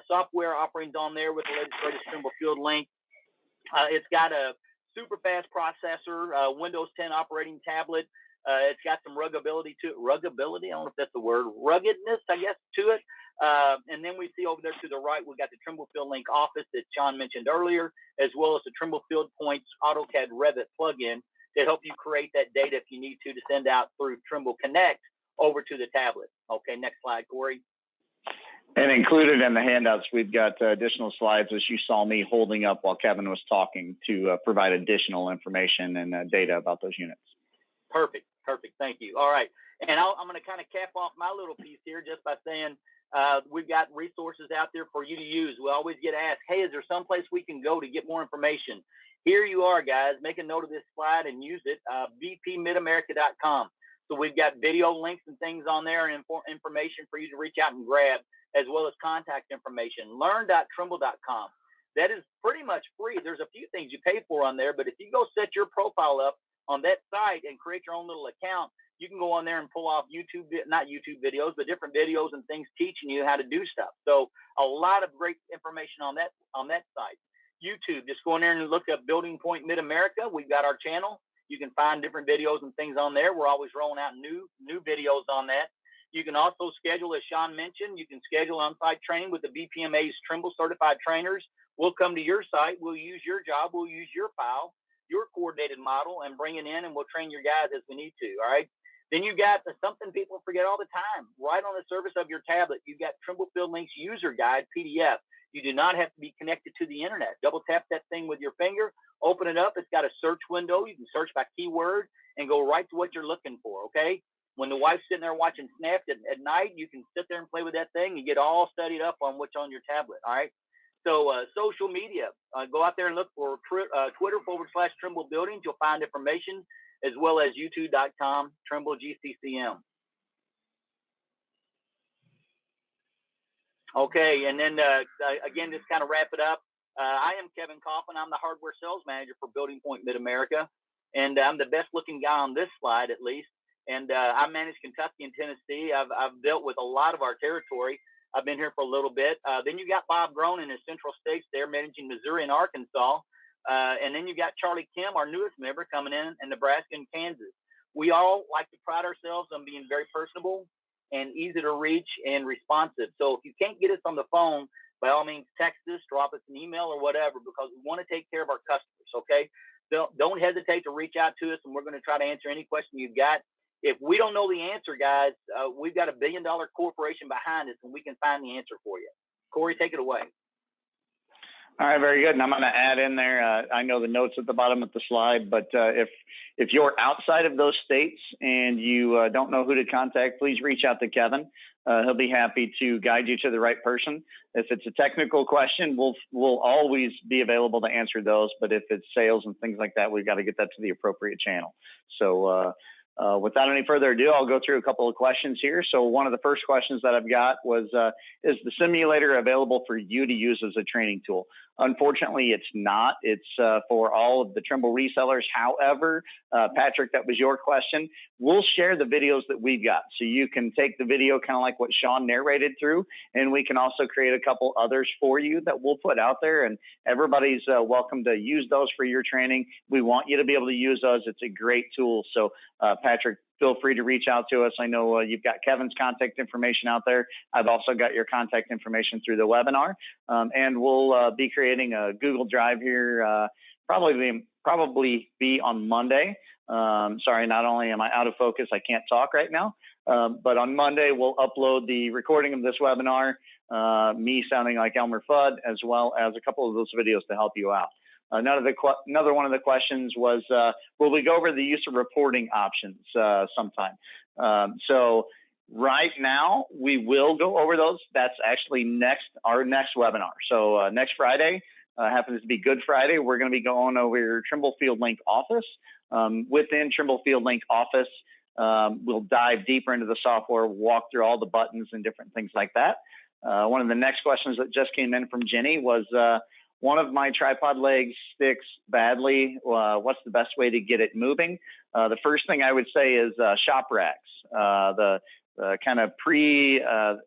software offerings on there with the latest, greatest Trimble FieldLink. It's got a super fast processor, Windows 10 operating tablet. It's got some ruggability to it. Ruggability? I don't know if that's the word. Ruggedness, I guess, to it. And then we see over there to the right, we've got the Trimble FieldLink Office that Sean mentioned earlier, as well as the Trimble FieldPoint's AutoCAD Revit plugin that help you create that data if you need to send out through Trimble Connect over to the tablet. Okay, next slide, Corey. And included in the handouts, we've got additional slides, as you saw me holding up while Kevin was talking, to provide additional information and data about those units. Perfect. Thank you. All right. And I'm going to kind of cap off my little piece here just by saying we've got resources out there for you to use. We always get asked, hey, is there someplace we can go to get more information? Here you are, guys. Make a note of this slide and use it, bpmidamerica.com. So we've got video links and things on there and information for you to reach out and grab, as well as contact information. Learn.trimble.com. That is pretty much free. There's a few things you pay for on there, but if you go set your profile up on that site and create your own little account, you can go on there and pull off not YouTube videos, but different videos and things teaching you how to do stuff. So a lot of great information on that site. YouTube, just go in there and look up BuildingPoint Mid-America. We've got our channel. You can find different videos and things on there. We're always rolling out new videos on that. You can also schedule, as Sean mentioned, you can schedule on-site training with the BPMA's Trimble certified trainers. We'll come to your site. We'll use your job. We'll use your file, your coordinated model, and bring it in, and we'll train your guys as we need to, all right? Then you got something people forget all the time. Right on the surface of your tablet, you've got Trimble FieldLink's user guide PDF. You do not have to be connected to the internet. Double tap that thing with your finger, open it up. It's got a search window. You can search by keyword and go right to what you're looking for, okay? When the wife's sitting there watching Snapped at night, you can sit there and play with that thing and get all studied up on what's on your tablet, all right? So social media, go out there and look for Twitter/Trimble Buildings. You'll find information, as well as youtube.com, Trimble GCCM. Okay, and then again, just kind of wrap it up. I am Kevin Coffin. I'm the hardware sales manager for BuildingPoint Mid-America, and I'm the best looking guy on this slide, at least. And I manage Kentucky and Tennessee. I've dealt with a lot of our territory. I've been here for a little bit. Then you got Bob Groen in his Central States there, managing Missouri and Arkansas. And then you got Charlie Kim, our newest member, coming in Nebraska and Kansas. We all like to pride ourselves on being very personable and easy to reach and responsive. So if you can't get us on the phone, by all means, text us, drop us an email or whatever, because we want to take care of our customers, okay? Don't hesitate to reach out to us, and we're going to try to answer any question you've got. If we don't know the answer, guys, we've got $1 billion corporation behind us, and we can find the answer for you. Corey, take it away. All right, very good. And I'm going to add in there, I know the notes at the bottom of the slide, but if you're outside of those states and you don't know who to contact, please reach out to Kevin. He'll be happy to guide you to the right person. If it's a technical question, we'll always be available to answer those. But if it's sales and things like that, we've got to get that to the appropriate channel. So Without any further ado, I'll go through a couple of questions here. So one of the first questions that I've got was, is the simulator available for you to use as a training tool? Unfortunately, it's not. It's for all of the Trimble resellers. However, Patrick, that was your question. We'll share the videos that we've got. So you can take the video kind of like what Sean narrated through, and we can also create a couple others for you that we'll put out there, and everybody's welcome to use those for your training. We want you to be able to use those. It's a great tool. So Patrick, feel free to reach out to us. I know you've got Kevin's contact information out there. I've also got your contact information through the webinar. And we'll be creating a Google Drive here, probably be on Monday. Sorry, not only am I out of focus, I can't talk right now, but on Monday, we'll upload the recording of this webinar, me sounding like Elmer Fudd, as well as a couple of those videos to help you out. Another one of the questions was, will we go over the use of reporting options sometime? So right now, we will go over those. That's actually our next webinar. So next Friday happens to be Good Friday. We're going to be going over Trimble Field Link Office. Within Trimble Field Link Office, we'll dive deeper into the software, walk through all the buttons and different things like that. One of the next questions that just came in from Jenny was, one of my tripod legs sticks badly. What's the best way to get it moving? The first thing I would say is shop racks. The kind of pre-cleansed.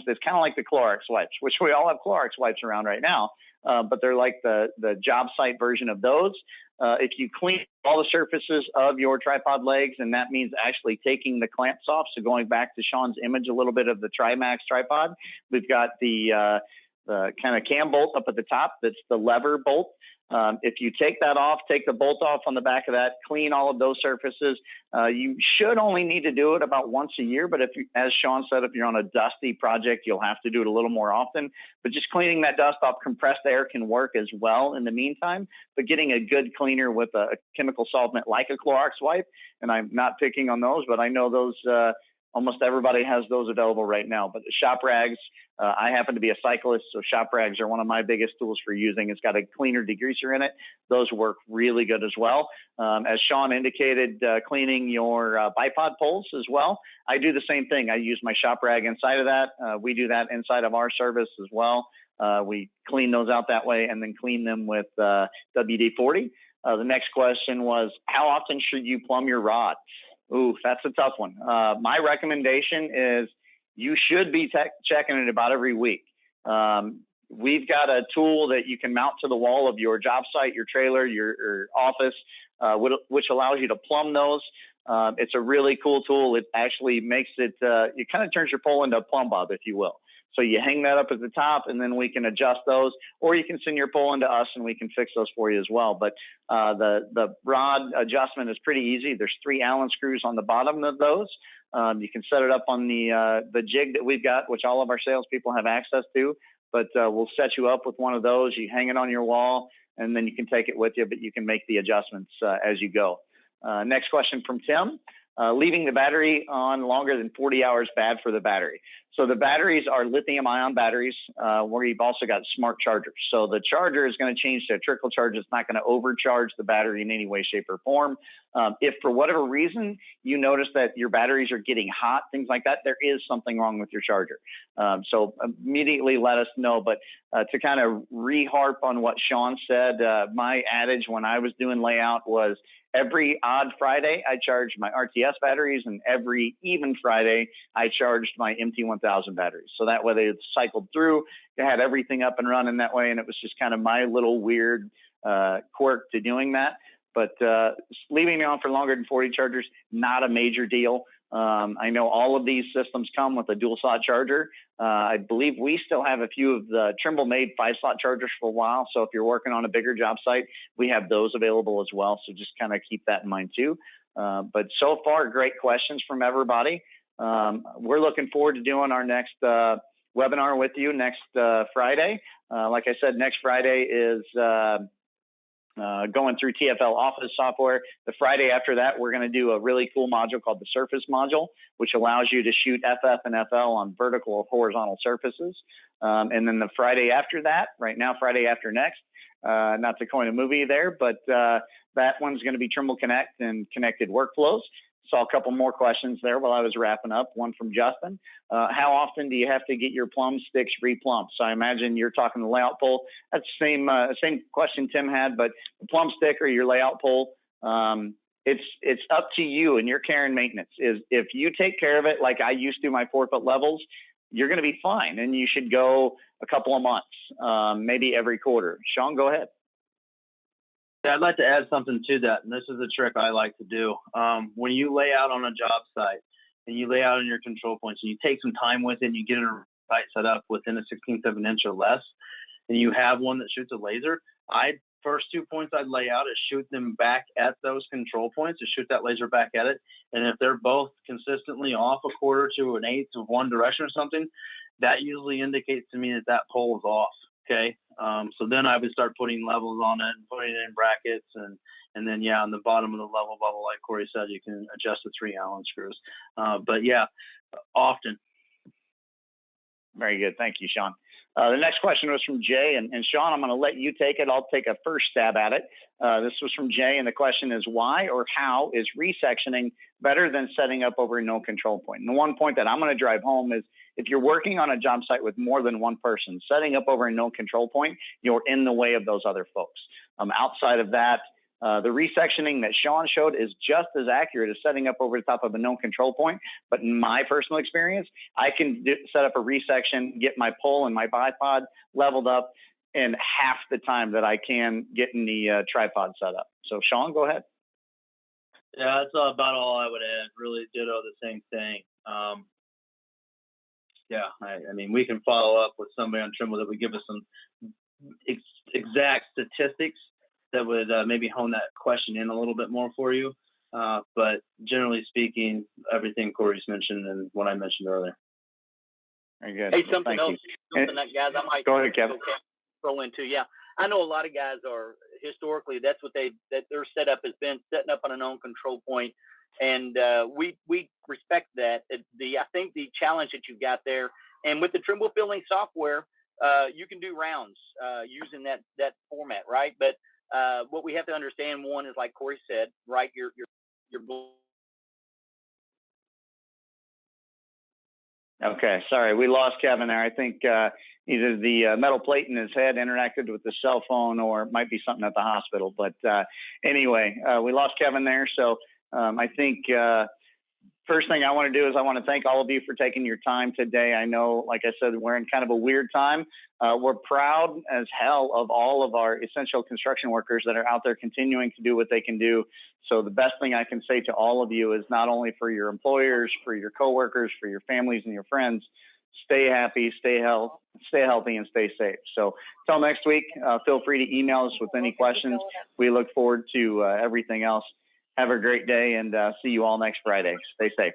It's kind of like the Clorox wipes, which we all have Clorox wipes around right now, but they're like the job site version of those. If you clean all the surfaces of your tripod legs, and that means actually taking the clamps off. So going back to Sean's image a little bit of the Trimax tripod, we've got the kind of cam bolt up at the top. That's the lever bolt. If you take that off, take the bolt off on the back of that, clean all of those surfaces. You should only need to do it about once a year, but if you, as Sean said, if you're on a dusty project, you'll have to do it a little more often. But just cleaning that dust off, compressed air can work as well in the meantime. But getting a good cleaner with a chemical solvent like a Clorox wipe, and I'm not picking on those, but I know those. Almost everybody has those available right now. But the shop rags, I happen to be a cyclist, so shop rags are one of my biggest tools for using. It's got a cleaner degreaser in it. Those work really good as well. As Sean indicated, cleaning your bipod poles as well. I do the same thing. I use my shop rag inside of that. We do that inside of our service as well. We clean those out that way and then clean them with WD-40. The next question was, how often should you plumb your rod? Ooh, that's a tough one. My recommendation is you should be checking it about every week. We've got a tool that you can mount to the wall of your job site, your trailer, your office, which allows you to plumb those. It's a really cool tool. It actually makes it, it kind of turns your pole into a plumb bob, if you will. So you hang that up at the top, and then we can adjust those, or you can send your pole into us, and we can fix those for you as well. But the rod adjustment is pretty easy. There's 3 Allen screws on the bottom of those. You can set it up on the jig that we've got, which all of our salespeople have access to. But we'll set you up with one of those. You hang it on your wall, and then you can take it with you, but you can make the adjustments as you go. Next question from Tim. Leaving the battery on longer than 40 hours bad for the battery. So the batteries are lithium-ion batteries, where you've also got smart chargers. So the charger is going to change to a trickle charge. It's not going to overcharge the battery in any way, shape, or form. If for whatever reason you notice that your batteries are getting hot, things like that, there is something wrong with your charger. So immediately let us know. But to kind of re-harp on what Sean said, my adage when I was doing layout was, every odd Friday, I charged my RTS batteries, and every even Friday, I charged my MT1000 batteries. So that way they cycled through, they had everything up and running that way, and it was just kind of my little weird quirk to doing that. But leaving me on for longer than 40 chargers, not a major deal. I know all of these systems come with a dual slot charger. I believe we still have a few of the Trimble made 5-slot chargers for a while. So if you're working on a bigger job site, we have those available as well. So just kind of keep that in mind too. But so far, great questions from everybody. We're looking forward to doing our next webinar with you next Friday. Like I said, next Friday is going through TFL Office software. The Friday after that, we're going to do a really cool module called the Surface module, which allows you to shoot FF and FL on vertical or horizontal surfaces. And then the Friday after that, right now, Friday after next, not to coin a movie there, but that one's going to be Trimble Connect and connected workflows. Saw a couple more questions there while I was wrapping up. One from Justin. How often do you have to get your plumb sticks replumbed? So I imagine you're talking the layout pole. That's the same question Tim had, but the plumb stick or your layout pole, it's up to you and your care and maintenance. If you take care of it like I used to my 4-foot levels, you're going to be fine, and you should go a couple of months, maybe every quarter. Sean, go ahead. Yeah, I'd like to add something to that, and this is a trick I like to do. When you lay out on a job site and you lay out in your control points and you take some time with it and you get a site set up within a 1/16 of an inch or less, and you have one that shoots a laser, first 2 points I'd lay out is shoot them back at those control points, to shoot that laser back at it. And if they're both consistently off 1/4 to 1/8 of one direction or something, that usually indicates to me that that pole is off. Okay. So then I would start putting levels on it and putting it in brackets. And then, yeah, on the bottom of the level bubble, like Corey said, you can adjust the 3 Allen screws. But yeah, often. Very good. Thank you, Sean. The next question was from Jay, and Sean, I'm going to let you take it. I'll take a first stab at it. This was from Jay, and the question is, why or how is resectioning better than setting up over a no control point? And the one point that I'm going to drive home is, if you're working on a job site with more than one person, setting up over a no control point, you're in the way of those other folks. Outside of that, the resectioning that Sean showed is just as accurate as setting up over the top of a no control point. But in my personal experience, I can set up a resection, get my pole and my bipod leveled up in half the time that I can getting the tripod set up. So Sean, go ahead. Yeah, that's about all I would add. Really ditto the same thing. Yeah, I mean, we can follow up with somebody on Trimble that would give us some exact statistics that would maybe hone that question in a little bit more for you. But generally speaking, everything Corey's mentioned and what I mentioned earlier. Very good. Hey, something else, that guys, I might go ahead, Kevin. Throw into. Yeah, I know a lot of guys are historically that's what that their setup has been, setting up on a known control point, and we respect that. I think the challenge that you've got there, and with the Trimble filling software, you can do rounds using that format, right? But what we have to understand, one is like Corey said, right? Your Okay, sorry, we lost Kevin there. I think either the metal plate in his head interacted with the cell phone, or it might be something at the hospital. But anyway, we lost Kevin there. So I think first thing I want to do is I want to thank all of you for taking your time today. I know, like I said, we're in kind of a weird time. We're proud as hell of all of our essential construction workers that are out there continuing to do what they can do. So the best thing I can say to all of you is, not only for your employers, for your coworkers, for your families and your friends, stay happy, stay healthy, and stay safe. So until next week, feel free to email us with any questions. We look forward to everything else. Have a great day, and see you all next Friday. Stay safe.